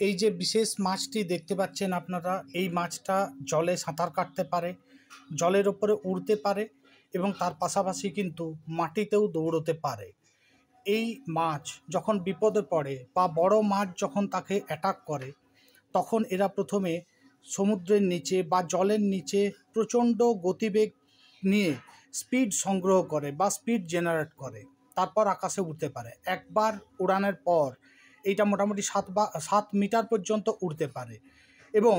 এই যে বিশেষ মাছটি দেখতে পাচ্ছেন আপনারা, এই মাছটা জলে সাঁতার কাটতে পারে, জলের ওপরে উড়তে পারে এবং তার পাশাপাশি কিন্তু মাটিতেও দৌড়তে পারে। এই মাছ যখন বিপদে পড়ে বা বড় মাছ যখন তাকে অ্যাটাক করে, তখন এরা প্রথমে সমুদ্রের নিচে বা জলের নিচে প্রচণ্ড গতিবেগ নিয়ে স্পিড সংগ্রহ করে বা স্পিড জেনারেট করে, তারপর আকাশে উঠতে পারে। একবার উড়ানের পর এইটা মোটামুটি 7 মিটার পর্যন্ত উড়তে পারে। এবং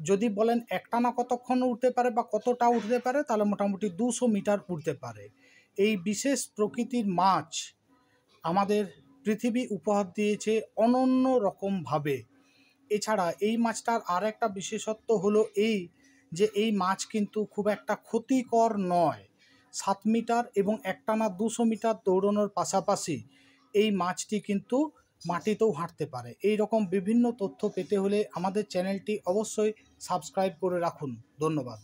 যদি বলেন একটানা কতক্ষণ উঠতে পারে বা কতটা উঠতে পারে, তাহলে মোটামুটি 200 মিটার উঠতে পারে। এই বিশেষ প্রকৃতির মাছ আমাদের পৃথিবী উপহার দিয়েছে অনন্য রকমভাবে। এছাড়া এই মাছটার আর একটা বিশেষত্ব হলো এই, যে এই মাছ কিন্তু খুব একটা ক্ষতিকর নয়। 7 মিটার এবং একটানা 200 মিটার দৌড়ানোর পাশাপাশি এই মাছটি কিন্তু মাটিতেও হাঁটতে পারে। এই রকম বিভিন্ন তথ্য পেতে হলে আমাদের চ্যানেলটি অবশ্যই সাবস্ক্রাইব করে রাখুন। ধন্যবাদ।